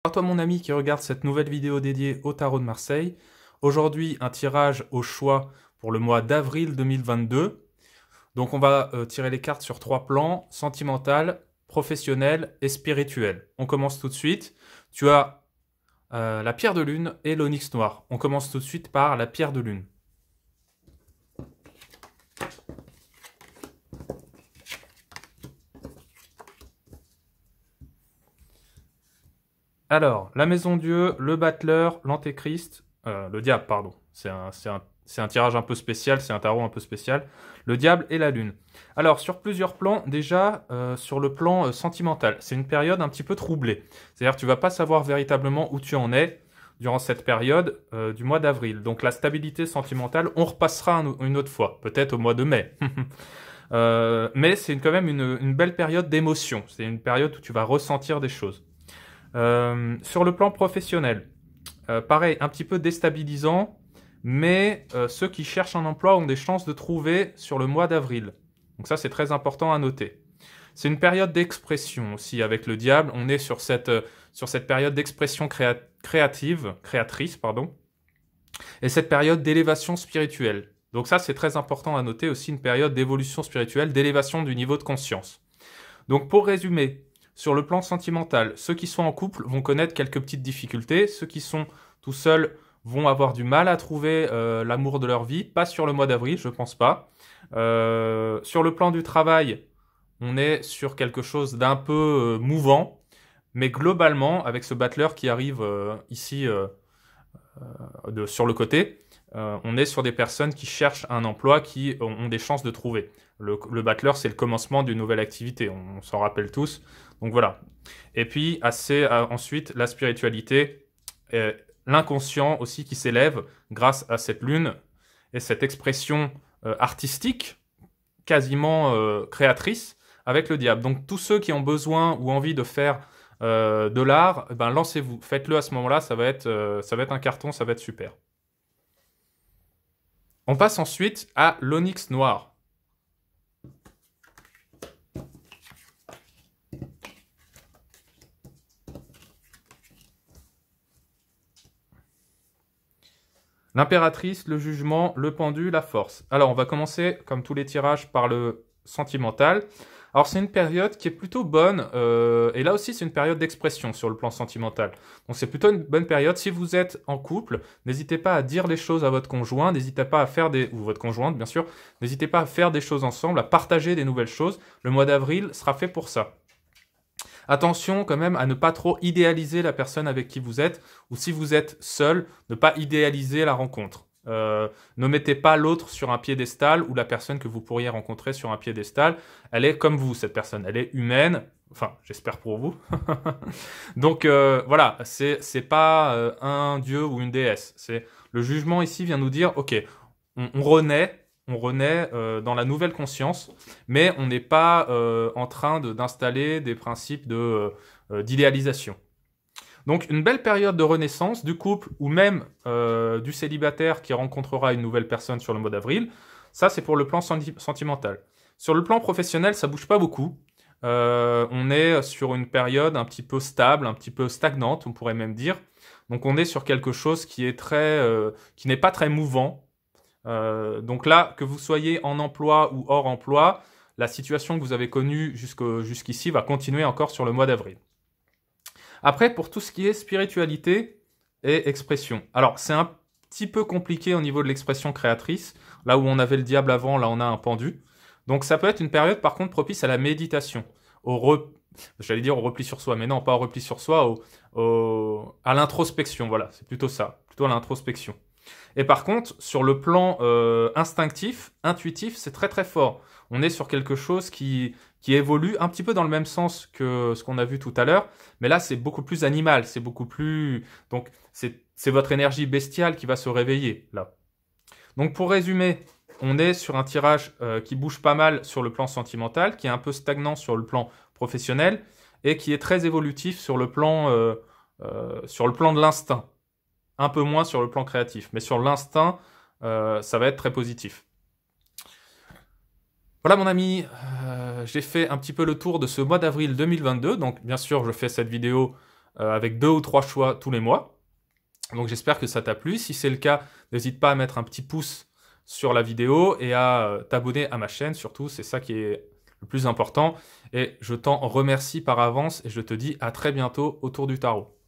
À toi mon ami qui regarde cette nouvelle vidéo dédiée au tarot de Marseille. Aujourd'hui, un tirage au choix pour le mois d'avril 2022. Donc on va tirer les cartes sur 3 plans: sentimental, professionnel et spirituel. On commence tout de suite. Tu as la pierre de lune et l'onyx noir. On commence tout de suite par la pierre de lune. Alors, la maison Dieu, le battleur, l'antéchrist, le diable, pardon. C'est un tirage un peu spécial, c'est un tarot un peu spécial. Le diable et la lune. Alors, sur plusieurs plans, déjà, sur le plan sentimental, c'est une période un petit peu troublée. C'est-à-dire que tu vas pas savoir véritablement où tu en es durant cette période du mois d'avril. Donc, la stabilité sentimentale, on repassera une autre fois, peut-être au mois de mai. Mais c'est quand même une belle période d'émotion. C'est une période où tu vas ressentir des choses. Sur le plan professionnel, pareil, un petit peu déstabilisant, mais ceux qui cherchent un emploi ont des chances de trouver sur le mois d'avril. Donc ça, c'est très important à noter. C'est une période d'expression aussi avec le diable. On est sur cette période d'expression créatrice, pardon, et cette période d'élévation spirituelle. Donc ça, c'est très important à noter aussi, une période d'évolution spirituelle, d'élévation du niveau de conscience. Donc pour résumer, sur le plan sentimental, ceux qui sont en couple vont connaître quelques petites difficultés. Ceux qui sont tout seuls vont avoir du mal à trouver l'amour de leur vie. Pas sur le mois d'avril, je pense pas. Sur le plan du travail, on est sur quelque chose d'un peu mouvant. Mais globalement, avec ce battleur qui arrive ici sur le côté, on est sur des personnes qui cherchent un emploi, qui ont des chances de trouver. Le battleur, c'est le commencement d'une nouvelle activité, on s'en rappelle tous. Donc voilà. Et puis, ensuite, la spiritualité, l'inconscient aussi qui s'élève grâce à cette lune et cette expression artistique, quasiment créatrice, avec le diable. Donc tous ceux qui ont besoin ou envie de faire de l'art, ben, lancez-vous. Faites-le à ce moment-là, ça va être un carton, ça va être super. On passe ensuite à l'onyx noir. L'impératrice, le jugement, le pendu, la force. Alors, on va commencer, comme tous les tirages, par le sentimental. Alors, c'est une période qui est plutôt bonne, et là aussi, c'est une période d'expression sur le plan sentimental. Donc, c'est plutôt une bonne période. Si vous êtes en couple, n'hésitez pas à dire les choses à votre conjoint, n'hésitez pas à faire ou votre conjointe, bien sûr, n'hésitez pas à faire des choses ensemble, à partager des nouvelles choses. Le mois d'avril sera fait pour ça. Attention quand même à ne pas trop idéaliser la personne avec qui vous êtes, ou si vous êtes seul, ne pas idéaliser la rencontre. Ne mettez pas l'autre sur un piédestal, ou la personne que vous pourriez rencontrer sur un piédestal. Elle est comme vous, cette personne. Elle est humaine. Enfin, j'espère pour vous. Donc voilà, c'est pas un dieu ou une déesse. Le jugement ici vient nous dire, ok, on renaît dans la nouvelle conscience, mais on n'est pas en train d'installer des principes d'idéalisation. Donc une belle période de renaissance du couple ou même du célibataire qui rencontrera une nouvelle personne sur le mois d'avril. Ça, c'est pour le plan sentimental. Sur le plan professionnel, ça bouge pas beaucoup. On est sur une période un petit peu stable, un petit peu stagnante, on pourrait même dire. Donc on est sur quelque chose qui n'est pas très mouvant. Donc là, que vous soyez en emploi ou hors emploi, la situation que vous avez connue jusqu'ici va continuer encore sur le mois d'avril. Après, pour tout ce qui est spiritualité et expression. Alors, c'est un petit peu compliqué au niveau de l'expression créatrice. Là où on avait le diable avant, là on a un pendu. Donc ça peut être une période par contre propice à la méditation, j'allais dire au repli sur soi, mais non, pas au repli sur soi, à l'introspection, voilà, c'est plutôt ça, plutôt à l'introspection. Et par contre, sur le plan instinctif, intuitif, c'est très très fort. On est sur quelque chose qui évolue un petit peu dans le même sens que ce qu'on a vu tout à l'heure, mais là c'est beaucoup plus animal, c'est beaucoup plus... Donc c'est votre énergie bestiale qui va se réveiller, là. Donc pour résumer, on est sur un tirage qui bouge pas mal sur le plan sentimental, qui est un peu stagnant sur le plan professionnel, et qui est très évolutif sur le plan de l'instinct. Un peu moins sur le plan créatif, mais sur l'instinct, ça va être très positif. Voilà mon ami, j'ai fait un petit peu le tour de ce mois d'avril 2022, donc bien sûr je fais cette vidéo avec 2 ou 3 choix tous les mois. Donc j'espère que ça t'a plu. Si c'est le cas, n'hésite pas à mettre un petit pouce sur la vidéo et à t'abonner à ma chaîne, surtout, c'est ça qui est le plus important. Et je t'en remercie par avance et je te dis à très bientôt autour du tarot.